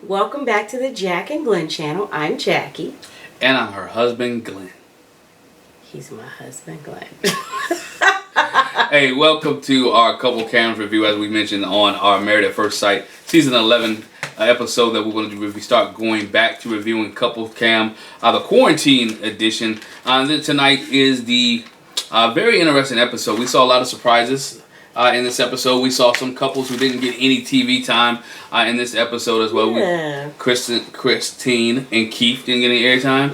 Welcome back to the Jack and Glenn channel. I'm Jackie. And I'm her husband, Glenn. He's my husband, Glenn. Hey, welcome to our couple cams review, as we mentioned on our Married at First Sight season 11 episode that we're going to do. We start going back to reviewing couple cam, the quarantine edition. Then tonight is the very interesting episode. We saw a lot of surprises in this episode. We saw some couples who didn't get any TV time in this episode as well. Yeah. Christine and Keith didn't get any airtime.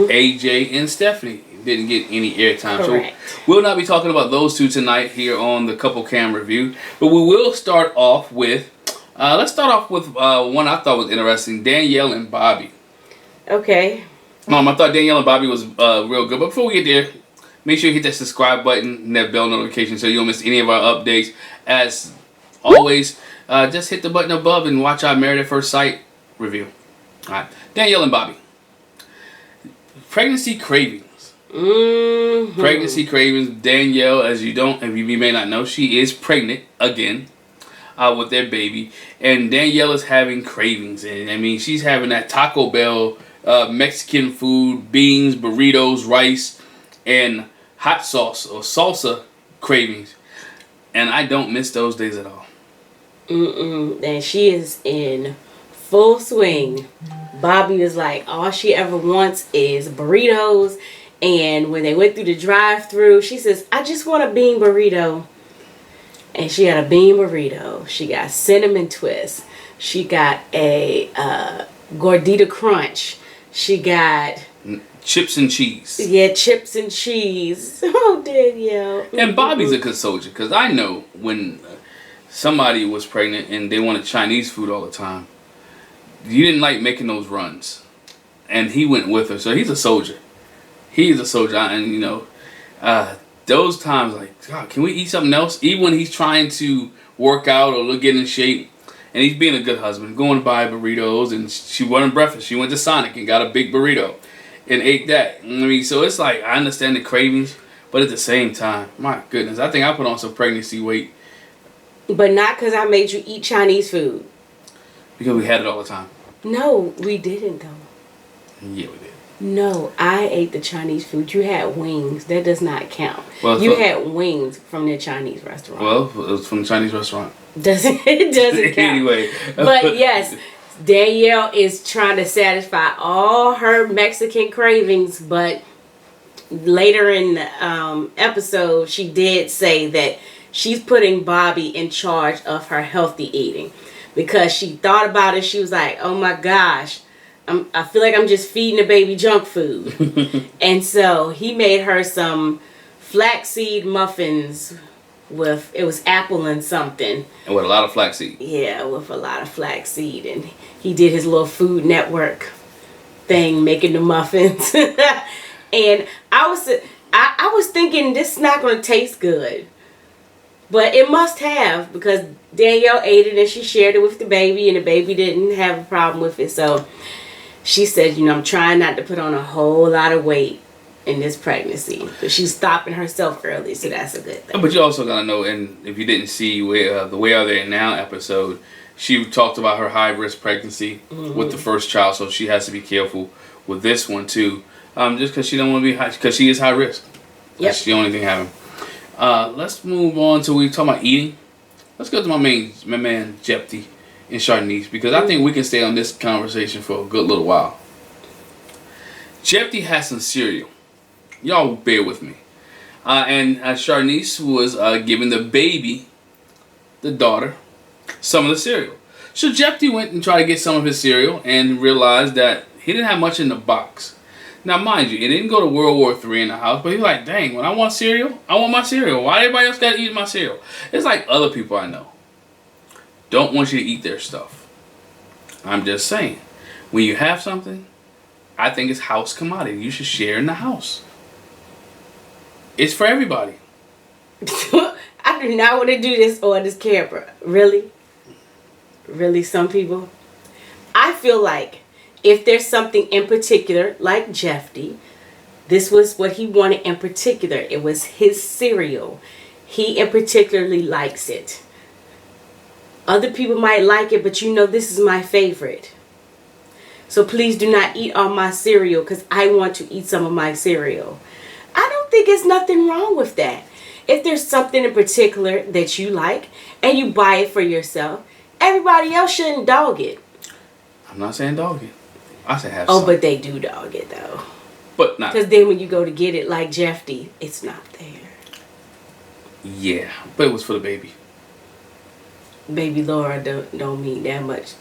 AJ and Stephanie didn't get any airtime. Correct. So we'll not be talking about those two tonight here on the couple cam review. But we will start off with, let's start off with one I thought was interesting, Danielle and Bobby. Okay. I thought Danielle and Bobby was real good. But before we get there, make sure you hit that subscribe button and that bell notification so you don't miss any of our updates. As always, just hit the button above and watch our Married at First Sight review. Alright, Danielle and Bobby. Pregnancy cravings. Pregnancy cravings. Danielle, as you may not know, she is pregnant again with their baby. And Danielle is having cravings. And I mean, she's having that Taco Bell Mexican food, beans, burritos, rice, and hot sauce or salsa cravings, and I don't miss those days at all. And she is in full swing. Bobby is like, all she ever wants is burritos, and when they went through the drive-thru, she says, I just want a bean burrito. And she got a bean burrito. She got cinnamon twist. She got a gordita crunch. She got chips and cheese. Yeah, chips and cheese. Oh, Danielle. And Bobby's a good soldier, because I know when somebody was pregnant and they wanted Chinese food all the time, you didn't like making those runs. And he went with her, so he's a soldier. He's a soldier, and you know, those times, like, God, can we eat something else? Even when he's trying to work out or get in shape, and he's being a good husband, going to buy burritos, and she wanted breakfast. She went to Sonic and got a big burrito and ate that. I mean, so it's like, I understand the cravings, but at the same time, my goodness, I think I put on some pregnancy weight. But not because I made you eat Chinese food. Because we had it all the time. No, we didn't, though. Yeah, we did. No, I ate the Chinese food. You had wings. That does not count. Well, you had wings from the Chinese restaurant. Well, it was from the Chinese restaurant. It doesn't count. Anyway. But yes, Danielle is trying to satisfy all her Mexican cravings, but later in the episode, she did say that she's putting Bobby in charge of her healthy eating, because she thought about it. She was like, oh my gosh, I feel like I'm just feeding the baby junk food. And so he made her some flaxseed muffins with, it was apple and something. And with a lot of flaxseed. Yeah, with a lot of flaxseed. And he did his little Food Network thing, making the muffins. And I was thinking, this is not going to taste good. But it must have, because Danielle ate it and she shared it with the baby, and the baby didn't have a problem with it. So she said, you know, I'm trying not to put on a whole lot of weight in this pregnancy. But she's stopping herself early, so that's a good thing. But you also got to know, and if you didn't see the Where Are They Now episode, she talked about her high-risk pregnancy with the first child, so she has to be careful with this one too. Just because she don't want to be high, because she is high risk. That's the only thing happening. Let's move on to, we talking about eating. Let's go to my man Japhte and Charnese, because I think we can stay on this conversation for a good little while. Japhte has some cereal. Y'all bear with me. And Charnese was giving the baby, the daughter, some of the cereal. So Japhte went and tried to get some of his cereal and realized that he didn't have much in the box. Now, mind you, it didn't go to World War III in the house, but he was like, dang, when I want cereal, I want my cereal. Why everybody else got to eat my cereal? It's like other people I know don't want you to eat their stuff. I'm just saying, when you have something, I think it's house commodity. You should share in the house. It's for everybody. I do not want to do this on this camera. Really? Really, some people? I feel like if there's something in particular, like Japhte, this was what he wanted in particular. It was his cereal. He in particularly likes it. Other people might like it, but you know this is my favorite. So please do not eat all my cereal because I want to eat some of my cereal. I don't think there's nothing wrong with that. If there's something in particular that you like and you buy it for yourself, everybody else shouldn't dog it. I'm not saying dog it. I said have Oh, some. but they do dog it though. But not. Because then when you go to get it like Japhte, it's not there. Yeah, but it was for the baby. Baby Laura don't mean that much.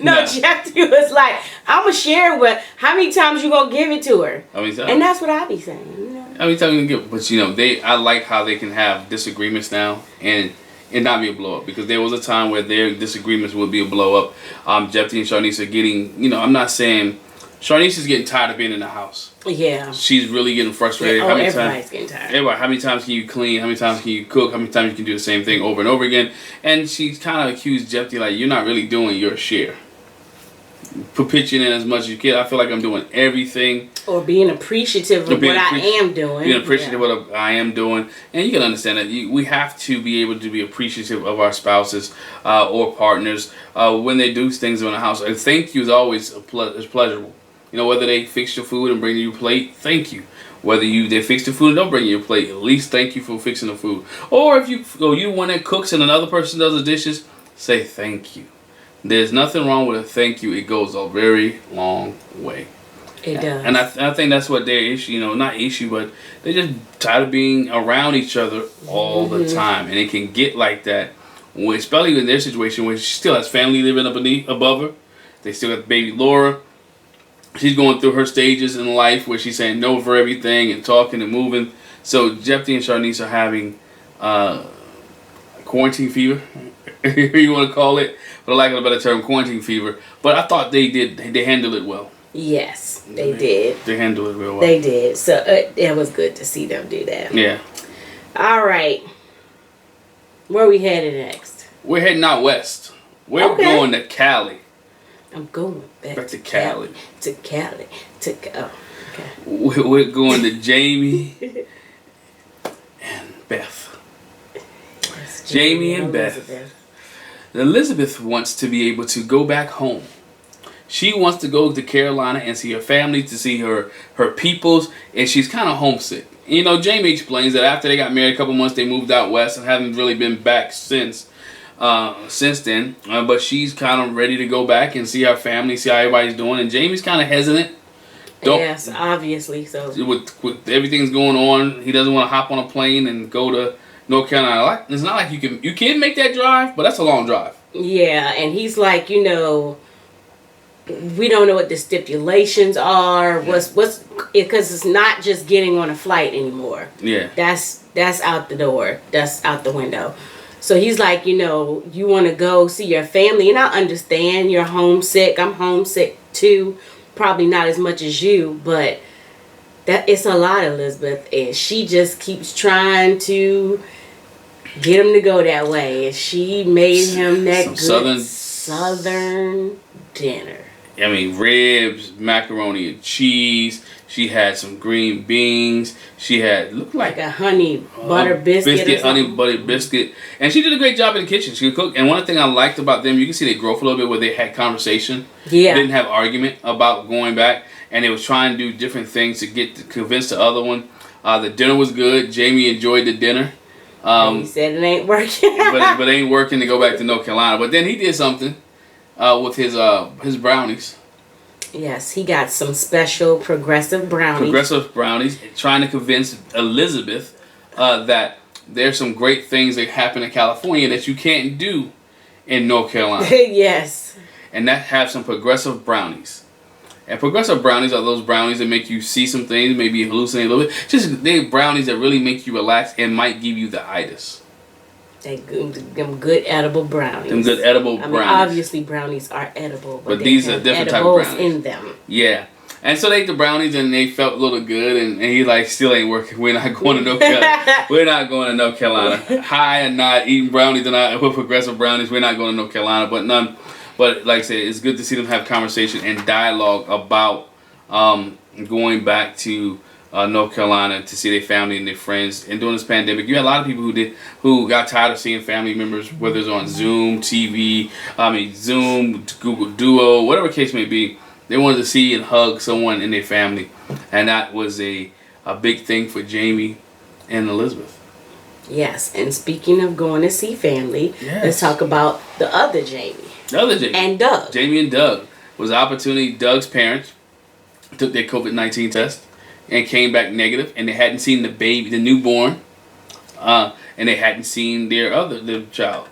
Nah. Japhte was like, I'm going to share it with, how many times you going to give it to her? How many times? And that's what I be saying. You know? How many times you can give? But you know, I like how they can have disagreements now and not be a blow up, because there was a time where their disagreements would be a blow up. Japhte and Shawniece are getting, you know, I'm not saying Charnese is getting tired of being in the house. Yeah. She's really getting frustrated. Yeah, everybody's getting tired. Everybody, how many times can you clean? How many times can you cook? How many times you can do the same thing over and over again? And she's kind of accused Japhte like, you're not really doing your share. Put pitching in as much as you can. I feel like I'm doing everything. Or being appreciative of what I am doing. Being appreciative of what I am doing. And you can understand that we have to be able to be appreciative of our spouses or partners when they do things in the house. And thank you is always pleasurable. You know, whether they fix your food and bring you a plate, thank you. Whether they fix the food and don't bring you a plate, at least thank you for fixing the food. Or if you one that cooks and another person does the dishes, say thank you. There's nothing wrong with a thank you. It goes a very long way. It does. And I think that's what their issue, you know, not issue, but they're just tired of being around each other all the time. And it can get like that, especially in their situation where she still has family living above her. They still got baby Laura. She's going through her stages in life where she's saying no for everything and talking and moving. So Japhte and Charnese are having quarantine fever, if you want to call it, for lack of a better term, quarantine fever. But I thought they handled it well. Yes, they did. They handled it real well. They did. So it was good to see them do that. Yeah. All right. Where we headed next? We're heading out west. We're going to Cali. I'm going back to Cali. To Cali. Okay. We're going to Jamie and Beth. Yes, Jamie and Beth. Elizabeth wants to be able to go back home. She wants to go to Carolina and see her family, to see her peoples, and she's kind of homesick. You know, Jamie explains that after they got married a couple months, they moved out west and haven't really been back since then. But she's kind of ready to go back and see her family, see how everybody's doing. And Jamie's kind of hesitant. Yes, obviously. So with everything's going on, he doesn't want to hop on a plane and go to North Carolina. It's not like you can make that drive, but that's a long drive. Yeah, and he's like, you know, we don't know what the stipulations are. What's because it's not just getting on a flight anymore. Yeah, that's out the door. That's out the window. So he's like, you know, you want to go see your family, and I understand you're homesick. I'm homesick too. Probably not as much as you, but that it's a lot, Elizabeth, and she just keeps trying to get him to go that way. And she made him that good southern dinner. I mean, ribs, macaroni and cheese. She had some green beans. She had looked like a honey butter biscuit. Honey butter biscuit. And she did a great job in the kitchen. She could cook. And one thing I liked about them, you can see they grow for a little bit where they had conversation. Yeah. They didn't have argument about going back. And they was trying to do different things to convince the other one. The dinner was good. Jamie enjoyed the dinner. He said it ain't working. but it ain't working to go back to North Carolina. But then he did something with his brownies. Yes, he got some special progressive brownies. Trying to convince Elizabeth that there's some great things that happen in California that you can't do in North Carolina. Yes. And that have some progressive brownies. And progressive brownies are those brownies that make you see some things, maybe hallucinate a little bit. Just they're brownies that really make you relax and might give you the itis. Them good edible brownies. Them good edible brownies. Obviously brownies are edible, but these are different type of brownies in them. Yeah. And so they ate the brownies and they felt a little good, and he like, still ain't working. We're not going to North Carolina. We're not going to North Carolina. High and not eating brownies and not with progressive brownies. We're not going to North Carolina. But like I said, it's good to see them have conversation and dialogue about going back to North Carolina to see their family and their friends. And during this pandemic, you had a lot of people who got tired of seeing family members, whether it's on Zoom, Zoom, Google Duo, whatever the case may be. They wanted to see and hug someone in their family, and that was a big thing for Jamie and Elizabeth. Yes, and speaking of going to see family, let's talk about the other Jamie. The other Jamie. And Doug. Jamie and Doug. Was an opportunity. Doug's parents took their COVID-19 test and came back negative, and they hadn't seen the baby, the newborn, and they hadn't seen their child,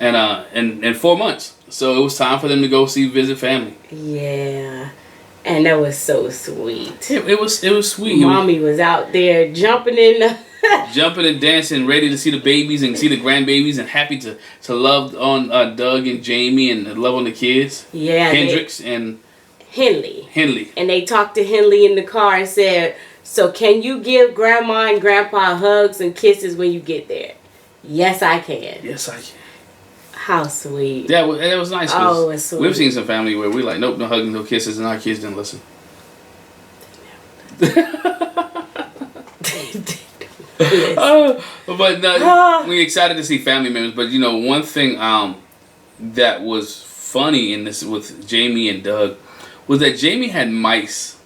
and in 4 months. So it was time for them to go visit family. Yeah, and that was so sweet. It was sweet. Mommy was out there jumping jumping and dancing, ready to see the babies and see the grandbabies, and happy to love on Doug and Jamie and love on the kids. Yeah, Hendrix and Henley. And they talked to Henley in the car and said, "So can you give Grandma and Grandpa hugs and kisses when you get there?" "Yes, I can." Yes, I can. How sweet. Yeah, that was nice. Oh, it was sweet. We've seen some family where we like, nope, no hugging, no kisses, and our kids didn't listen. But we're excited to see family members. But one thing that was funny in this with Jamie and Doug was that Jamie had mice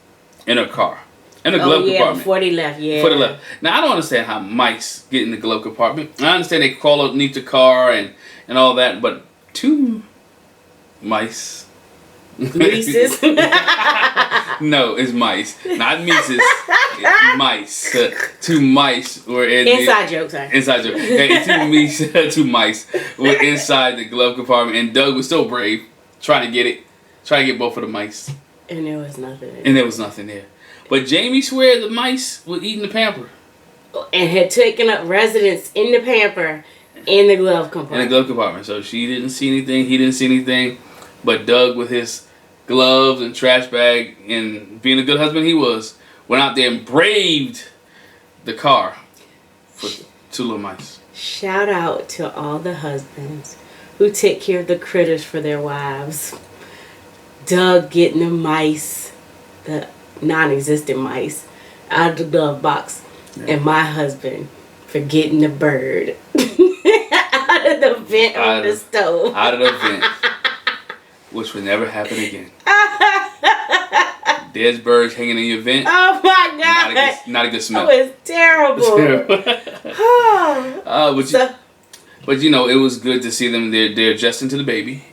in her car, in the glove compartment. Before they left, yeah. Before they left. Now I don't understand how mice get in the glove compartment. I understand they crawl underneath the car and all that, but 2 mice. Mices? No, it's mice. Not mices. It's mice. 2 mice were in inside joke, sorry. Inside joke. Okay, 2 mice were inside the glove compartment, and Doug was so brave, trying to get both of the mice. And there was nothing there. And there was nothing there. But Jamie swear the mice were eating the pamper. And had taken up residence in the pamper in the glove compartment. In the glove compartment. So she didn't see anything, he didn't see anything. But Doug, with his gloves and trash bag, and being a good husband he was, went out there and braved the car for 2 little mice. Shout out to all the husbands who take care of the critters for their wives. Doug getting the mice, the non-existent mice, out of the glove box. Yeah. And my husband for getting the bird out of the vent on the stove. Out of the vent. Which would never happen again. There's birds hanging in your vent. Oh my God. Not a good smell. That was terrible. But it was good to see them. They're adjusting to the baby.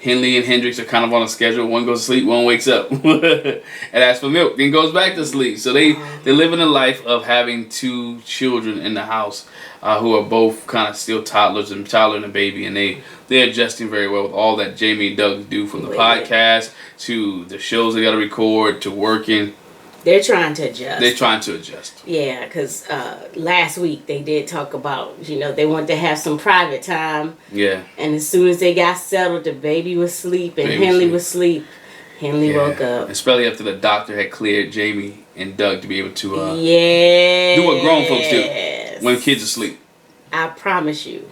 Henley and Hendrix are kind of on a schedule. One goes to sleep, one wakes up. And asks for milk, then goes back to sleep. So they're living a life of having 2 children in the house who are both kind of still toddlers and a baby. And they're adjusting very well with all that Jamie and Doug do, from the podcast to the shows they got to record to working. They're trying to adjust. Yeah, because last week they did talk about, they wanted to have some private time. Yeah. And as soon as they got settled, the baby was asleep and Henley was asleep. Henley woke up. Especially after the doctor had cleared Jamie and Doug to be able to do what grown folks do when kids are asleep. I promise you,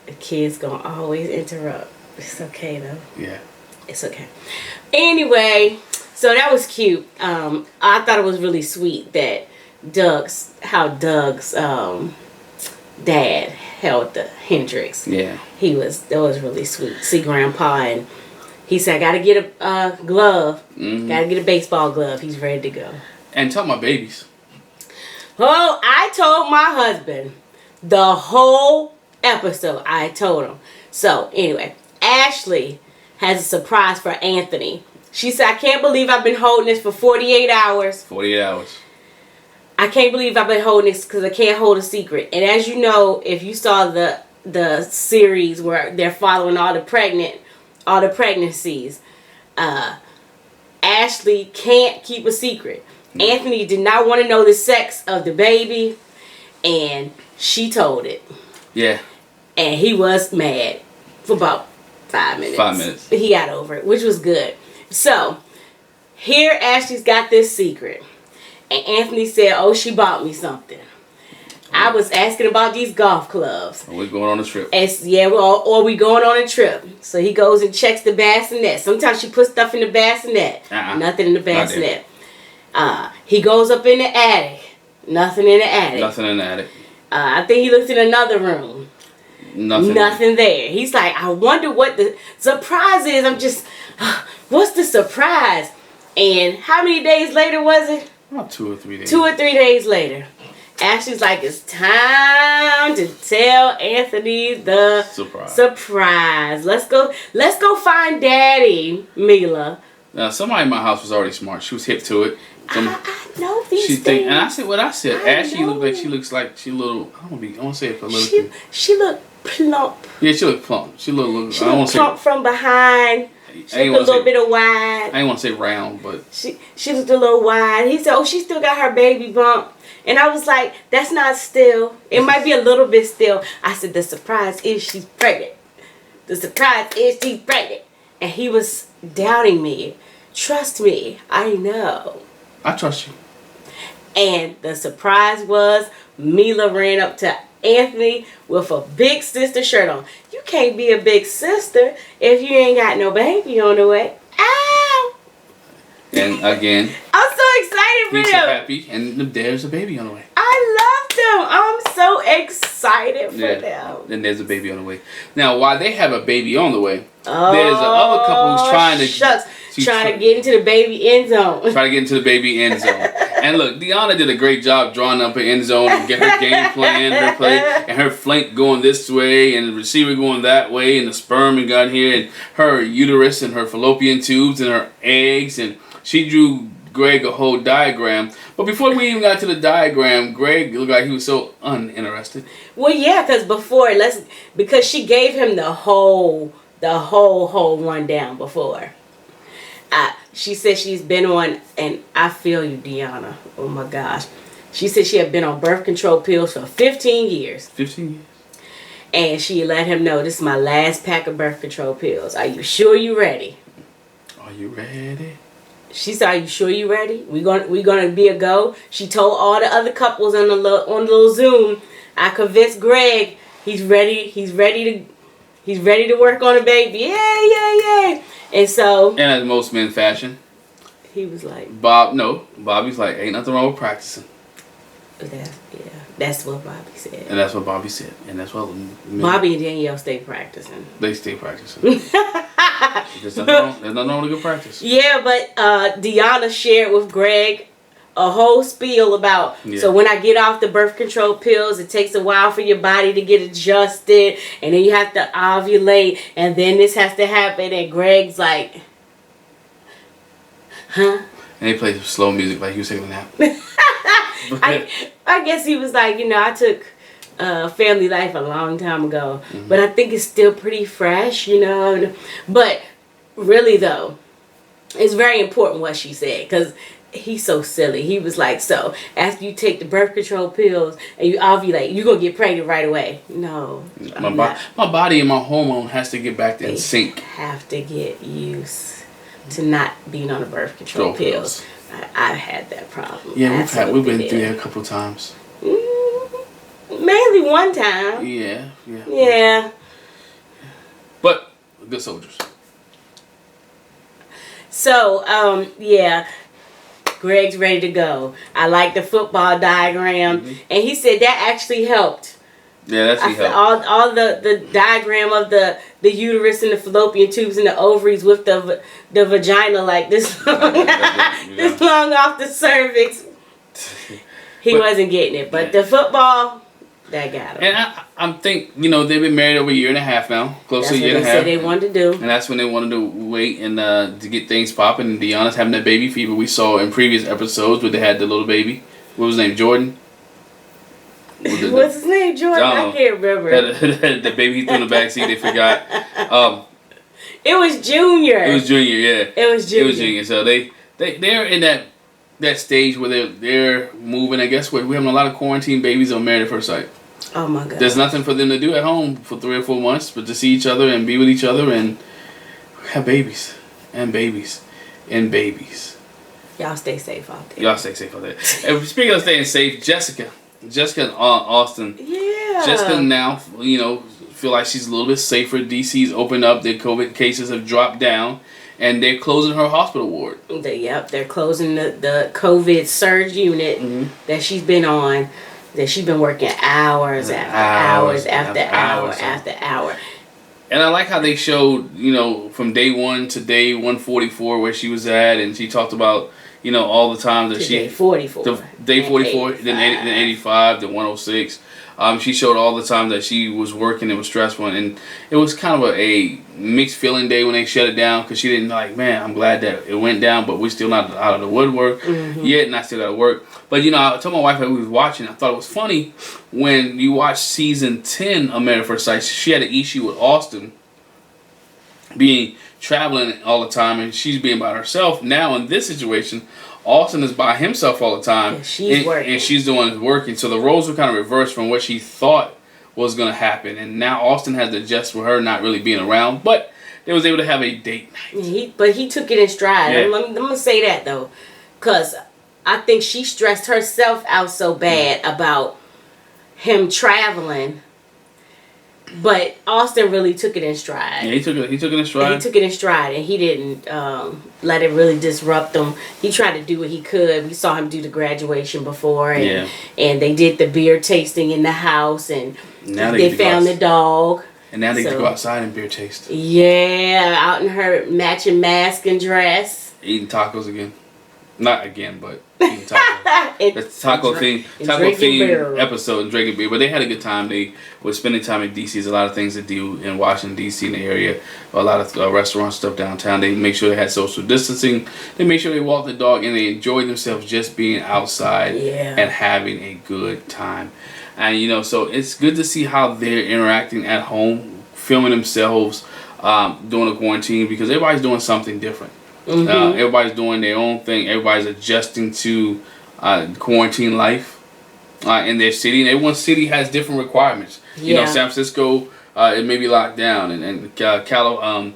the kids going to always interrupt. It's okay, though. Yeah. It's okay. Anyway... So that was cute. I thought it was really sweet that Doug's dad held the Hendrix. Yeah. That was really sweet. See Grandpa, and he said, "I gotta get a glove. Mm-hmm. Gotta get a baseball glove." He's ready to go. And talk about babies. Oh, I told my husband the whole episode. I told him. So anyway, Ashley has a surprise for Anthony. She said, "I can't believe I've been holding this for 48 hours. 48 hours. I can't believe I've been holding this because I can't hold a secret." And as you know, if you saw the series where they're following all the pregnancies, Ashley can't keep a secret. No. Anthony did not want to know the sex of the baby, and she told it. Yeah. And he was mad for about 5 minutes. 5 minutes. He got over it, which was good. So, here Ashley's got this secret. And Anthony said, "Oh, she bought me something." I was asking about these golf clubs. We're going on a trip. Or we going on a trip. So he goes and checks the bassinet. Sometimes she puts stuff in the bassinet. Nothing in the bassinet. He goes up in the attic. Nothing in the attic. Nothing in the attic. I think he looks in another room. Nothing there. He's like, I wonder what the surprise is. I'm just, what's the surprise? And how many days later was it? About 2 or 3 days. 2 or 3 days later. Ashley's like, it's time to tell Anthony the surprise. Let's go find Daddy, Mila. Now, somebody in my house was already smart. She was hip to it. I know these things. And I said what I said. Ashley looks like she little. I want to say it politically. She looked plump. Yeah, she looked plump. She looked plump from behind. She looked a little bit of wide. I ain't want to say round, but she looked a little wide. He said, "Oh, she still got her baby bump." And I was like, "That's not still. It might be a little bit still." I said, "The surprise is she's pregnant. The surprise is she's pregnant." And he was doubting me. Trust me, I know. I trust you. And the surprise was Mila ran up to Anthony with a big sister shirt on. You can't be a big sister if you ain't got no baby on the way. Ow! And again, I'm so excited for he's them. so happy, and there's a baby on the way. I love them. I'm so excited for them. Then there's a baby on the way. Now, while they have a baby on the way, there's another couple who's trying to... Trying to get into the baby end zone. Trying to get into the baby end zone. And look, Deonna did a great job drawing up an end zone and get her game plan, her play, and her flank going this way, and the receiver going that way, and the sperm and got here, and her uterus and her fallopian tubes and her eggs, and she drew Greg a whole diagram. But before we even got to the diagram, Greg looked like he was so uninterested. Well, yeah, because she gave him the whole rundown before. She said she's been on, and I feel you, Deonna. Oh my gosh. She said she had been on birth control pills for 15 years. 15 years. And she let him know, this is my last pack of birth control pills. Are you sure you ready? Are you ready? She said, are you sure you ready? We gonna be a go? She told all the other couples on the little Zoom. I convinced Greg he's ready to work on a baby. Yay. And so... And as most men fashion. He was like... Bobby's like, ain't nothing wrong with practicing. That's what Bobby said. And that's what Bobby said. And that's what... Bobby and Danielle stay practicing. They stay practicing. There's nothing wrong with good practice. Yeah, but Deonna shared with Greg a whole spiel about, so when I get off the birth control pills, it takes a while for your body to get adjusted, and then you have to ovulate, and then this has to happen, and Greg's like, huh? And they play slow music like he was taking a nap. I guess he was like, I took family life a long time ago, but I think it's still pretty fresh, But really, though, it's very important what she said, because he's so silly. He was like, so after you take the birth control pills and you ovulate, you're going to get pregnant right away. No. My body and my hormone has to get back in sync. Have to get used to not being on the birth control pills. I've had that problem. Yeah, we've been through that a couple times. Mainly one time. Yeah. But good soldiers. So, Greg's ready to go. I like the football diagram. And he said that actually helped. Yeah, that's helped. All the diagram of the uterus and the fallopian tubes and the ovaries with the vagina like this long, this long off the cervix. He wasn't getting it. But the football, that got him. And I think, they've been married over a year and a half now. Close to a year and a half. That's what they said they wanted to do. And that's when they wanted to wait and to get things popping. And Deonna's having that baby fever we saw in previous episodes where they had the little baby. What was his name? Jordan? What's his name? Jordan? I can't remember. The baby he threw in the backseat, they forgot. It was Junior. It was Junior, yeah. It was Junior. So they're in that stage where they're moving. I guess we're having a lot of quarantine babies on Married at First Sight. Oh my God. There's nothing for them to do at home for 3 or 4 months but to see each other and be with each other and have babies. And babies. And babies. Y'all stay safe out there. Y'all stay safe out there. And speaking of staying safe, Jessica and Austin. Yeah. Jessica now, feel like she's a little bit safer. DC's opened up. Their COVID cases have dropped down. and they're closing her hospital ward. They're closing the COVID surge unit that she's been on. That she's been working hours after hour. And I like how they showed, you know, from day 1 to day 144 where she was at, and she talked about, you know, all the times that day 44. Day 44, then 85, then 106. She showed all the time that she was working. It was stressful, and it was kind of a mixed feeling day when they shut it down, because she didn't like, man, I'm glad that it went down, but we're still not out of the woodwork yet, and I still got to work. But, you know, I told my wife that we was watching, I thought it was funny when you watch season 10 of Married at First Sight, she had an issue with Austin being traveling all the time, and she's being by herself. Now in this situation, Austin is by himself all the time, and she's working. And she's the one who's working. So the roles were kind of reversed from what she thought was going to happen. And now Austin has to adjust with her not really being around. But they was able to have a date night. But he took it in stride. Yeah. I'm going to say that, though. Because I think she stressed herself out so bad about him traveling. But Austin really took it in stride. Yeah, he took it in stride. He took it in stride, and he didn't let it really disrupt him. He tried to do what he could. We saw him do the graduation before, and they did the beer tasting in the house, and now they found the dog. And now they get to go outside and beer taste. Yeah, out in her matching mask and dress. Eating tacos again. Not again, but eating tacos. That's taco theme episode and drinking beer. But they had a good time. They were spending time in D.C. There's a lot of things to do in Washington, D.C. in the area. A lot of restaurant stuff downtown. They make sure they had social distancing. They made sure they walked the dog, and they enjoyed themselves just being outside and having a good time. And, you know, so it's good to see how they're interacting at home, filming themselves during the quarantine, because everybody's doing something different. Everybody's doing their own thing. Everybody's adjusting to quarantine life in their city, and everyone's city has different requirements. You know, San Francisco, it may be locked down, and Carolina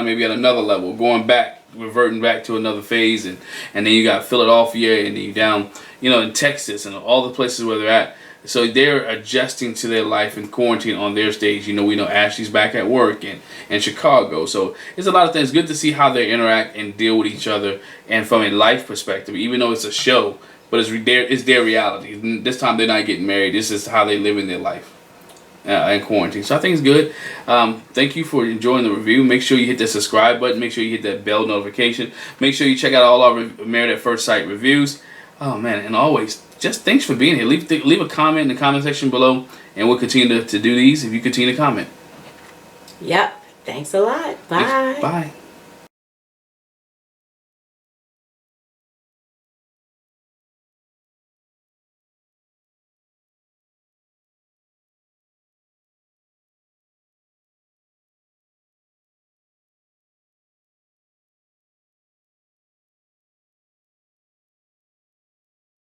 may be at another level, reverting back to another phase, and then you got Philadelphia, and then you down, you know, in Texas, and all the places where they're at. So they're adjusting to their life in quarantine on their stage. You know, we know Ashley's back at work in Chicago. So it's a lot of things. Good to see how they interact and deal with each other, and from a life perspective, even though it's a show, but it's their reality. This time they're not getting married. This is how they live in their life in quarantine. So I think it's good. Thank you for enjoying the review. Make sure you hit that subscribe button. Make sure you hit that bell notification. Make sure you check out all our Married at First Sight reviews. Oh, man, and always, just thanks for being here. Leave a comment in the comment section below, and we'll continue to do these if you continue to comment. Yep. Thanks a lot. Bye. Bye.